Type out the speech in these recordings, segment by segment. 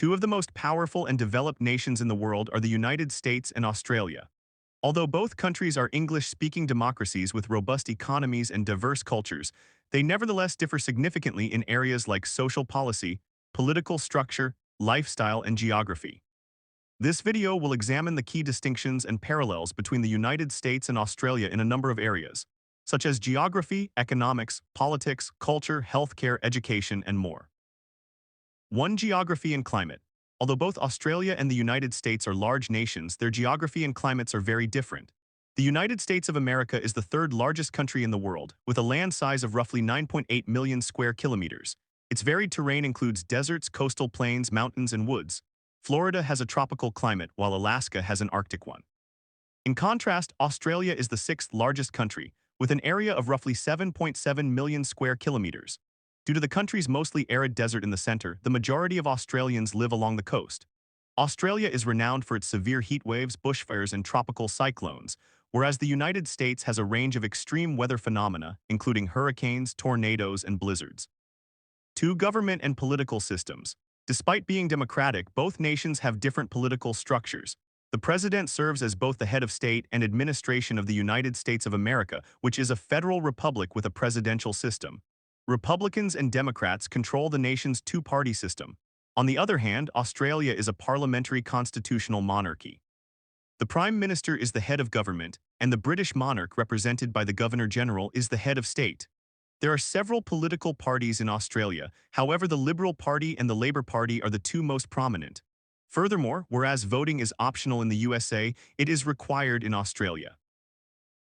Two of the most powerful and developed nations in the world are the United States and Australia. Although both countries are English-speaking democracies with robust economies and diverse cultures, they nevertheless differ significantly in areas like social policy, political structure, lifestyle, and geography. This video will examine the key distinctions and parallels between the United States and Australia in a number of areas, such as geography, economics, politics, culture, healthcare, education, and more. 1. Geography and climate. Although both Australia and the United States are large nations, their geography and climates are very different. The United States of America is the third largest country in the world, with a land size of roughly 9.8 million square kilometers. Its varied terrain includes deserts, coastal plains, mountains, and woods. Florida has a tropical climate, while Alaska has an Arctic one. In contrast, Australia is the sixth largest country, with an area of roughly 7.7 million square kilometers. Due to the country's mostly arid desert in the center, the majority of Australians live along the coast. Australia is renowned for its severe heat waves, bushfires, and tropical cyclones, whereas the United States has a range of extreme weather phenomena, including hurricanes, tornadoes, and blizzards. 2. Government and political systems. Despite being democratic, both nations have different political structures. The president serves as both the head of state and administration of the United States of America, which is a federal republic with a presidential system. Republicans and Democrats control the nation's two-party system. On the other hand, Australia is a parliamentary constitutional monarchy. The Prime Minister is the head of government, and the British monarch, represented by the Governor-General, is the head of state. There are several political parties in Australia, however the Liberal Party and the Labour Party are the two most prominent. Furthermore, whereas voting is optional in the USA, it is required in Australia.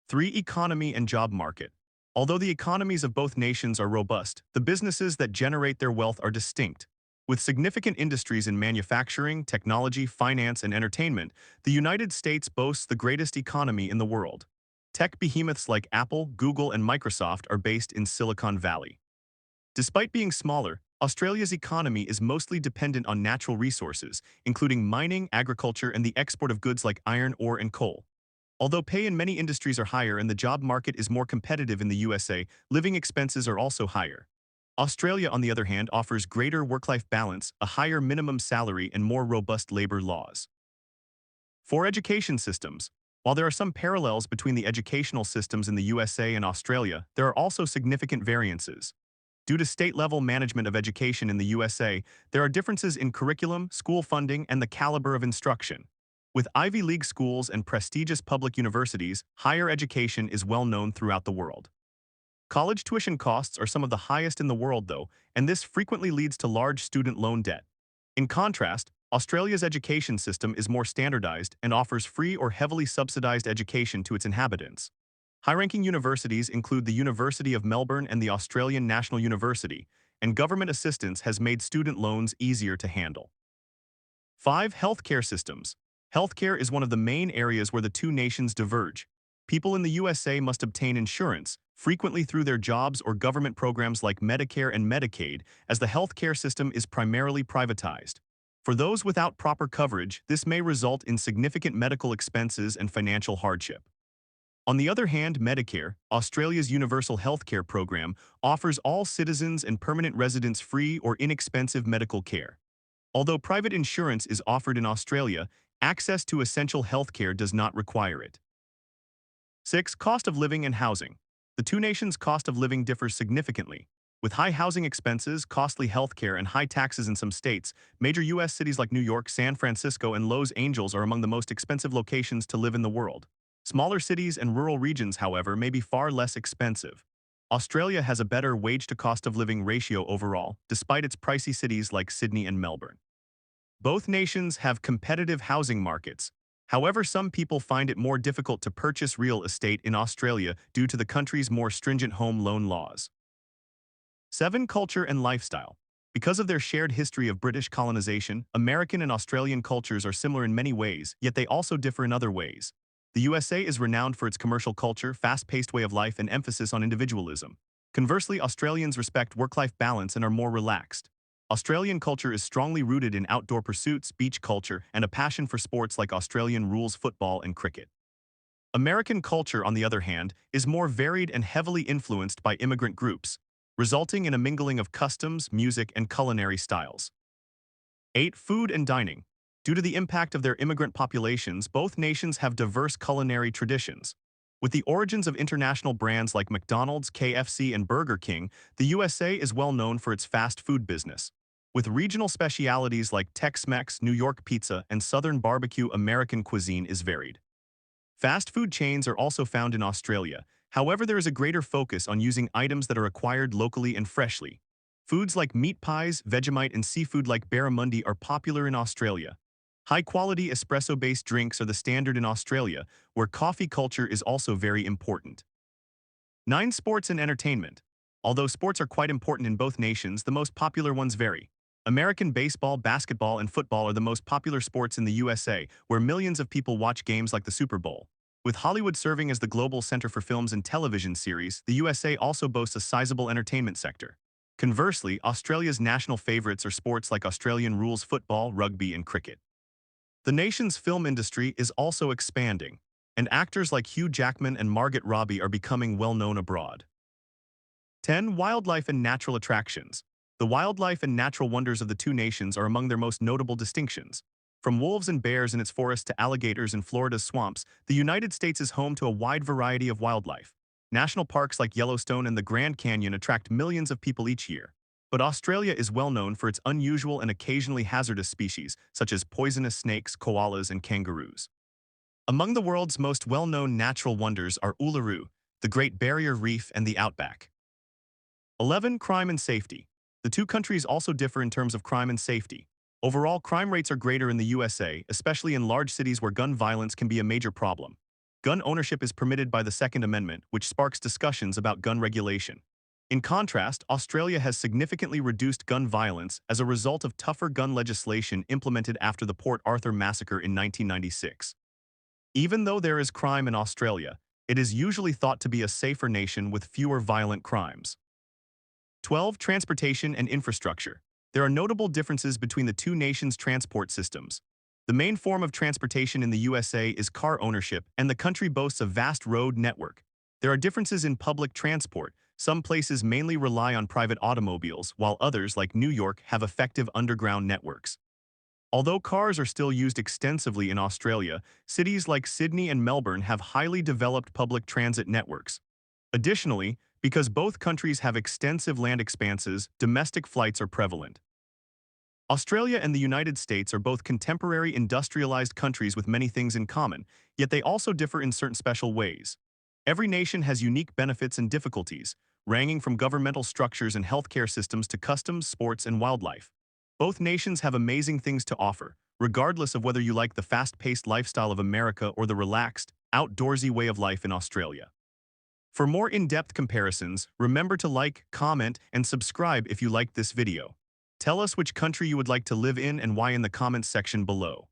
3. Economy and job market. Although the economies of both nations are robust, the businesses that generate their wealth are distinct. With significant industries in manufacturing, technology, finance, and entertainment, the United States boasts the greatest economy in the world. Tech behemoths like Apple, Google, and Microsoft are based in Silicon Valley. Despite being smaller, Australia's economy is mostly dependent on natural resources, including mining, agriculture, and the export of goods like iron ore and coal. Although pay in many industries are higher and the job market is more competitive in the USA, living expenses are also higher. Australia, on the other hand, offers greater work-life balance, a higher minimum salary, and more robust labor laws. 4. Education systems. While there are some parallels between the educational systems in the USA and Australia, there are also significant variances. Due to state-level management of education in the USA, there are differences in curriculum, school funding, and the caliber of instruction. With Ivy League schools and prestigious public universities, higher education is well known throughout the world. College tuition costs are some of the highest in the world, though, and this frequently leads to large student loan debt. In contrast, Australia's education system is more standardized and offers free or heavily subsidized education to its inhabitants. High-ranking universities include the University of Melbourne and the Australian National University, and government assistance has made student loans easier to handle. 5. Healthcare systems. Healthcare is one of the main areas where the two nations diverge. People in the USA must obtain insurance, frequently through their jobs or government programs like Medicare and Medicaid, as the healthcare system is primarily privatized. For those without proper coverage, this may result in significant medical expenses and financial hardship. On the other hand, Medicare, Australia's universal healthcare program, offers all citizens and permanent residents free or inexpensive medical care. Although private insurance is offered in Australia, access to essential healthcare does not require it. 6. Cost of living and housing. The two nations' cost of living differs significantly. With high housing expenses, costly healthcare, and high taxes in some states, major U.S. cities like New York, San Francisco, and Los Angeles are among the most expensive locations to live in the world. Smaller cities and rural regions, however, may be far less expensive. Australia has a better wage-to-cost of living ratio overall, despite its pricey cities like Sydney and Melbourne. Both nations have competitive housing markets. However, some people find it more difficult to purchase real estate in Australia due to the country's more stringent home loan laws. 7. Culture and lifestyle. Because of their shared history of British colonization, American and Australian cultures are similar in many ways, yet they also differ in other ways. The USA is renowned for its commercial culture, fast-paced way of life, and emphasis on individualism. Conversely, Australians respect work-life balance and are more relaxed. Australian culture is strongly rooted in outdoor pursuits, beach culture, and a passion for sports like Australian rules football and cricket. American culture, on the other hand, is more varied and heavily influenced by immigrant groups, resulting in a mingling of customs, music, and culinary styles. 8. Food and dining. Due to the impact of their immigrant populations, both nations have diverse culinary traditions. With the origins of international brands like McDonald's, KFC, and Burger King, the USA is well known for its fast food business. With regional specialities like Tex-Mex, New York pizza, and Southern barbecue, American cuisine is varied. Fast food chains are also found in Australia. However, there is a greater focus on using items that are acquired locally and freshly. Foods like meat pies, Vegemite, and seafood like barramundi are popular in Australia. High-quality espresso-based drinks are the standard in Australia, where coffee culture is also very important. 9. Sports and entertainment. Although sports are quite important in both nations, the most popular ones vary. American baseball, basketball, and football are the most popular sports in the USA, where millions of people watch games like the Super Bowl. With Hollywood serving as the global center for films and television series, the USA also boasts a sizable entertainment sector. Conversely, Australia's national favorites are sports like Australian rules football, rugby, and cricket. The nation's film industry is also expanding, and actors like Hugh Jackman and Margot Robbie are becoming well-known abroad. 10. Wildlife and natural attractions. The wildlife and natural wonders of the two nations are among their most notable distinctions. From wolves and bears in its forests to alligators in Florida's swamps, the United States is home to a wide variety of wildlife. National parks like Yellowstone and the Grand Canyon attract millions of people each year. But Australia is well known for its unusual and occasionally hazardous species, such as poisonous snakes, koalas, and kangaroos. Among the world's most well-known natural wonders are Uluru, the Great Barrier Reef, and the Outback. 11. Crime and safety. The two countries also differ in terms of crime and safety. Overall, crime rates are greater in the USA, especially in large cities where gun violence can be a major problem. Gun ownership is permitted by the Second Amendment, which sparks discussions about gun regulation. In contrast, Australia has significantly reduced gun violence as a result of tougher gun legislation implemented after the Port Arthur massacre in 1996. Even though there is crime in Australia, it is usually thought to be a safer nation with fewer violent crimes. 12. Transportation and infrastructure. There are notable differences between the two nations' transport systems. The main form of transportation in the USA is car ownership, and the country boasts a vast road network. There are differences in public transport. Some places mainly rely on private automobiles, while others, like New York, have effective underground networks. Although cars are still used extensively in Australia, cities like Sydney and Melbourne have highly developed public transit networks. Additionally, because both countries have extensive land expanses, domestic flights are prevalent. Australia and the United States are both contemporary industrialized countries with many things in common, yet they also differ in certain special ways. Every nation has unique benefits and difficulties, ranging from governmental structures and healthcare systems to customs, sports, and wildlife. Both nations have amazing things to offer, regardless of whether you like the fast-paced lifestyle of America or the relaxed, outdoorsy way of life in Australia. For more in-depth comparisons, remember to like, comment, and subscribe if you liked this video. Tell us which country you would like to live in and why in the comments section below.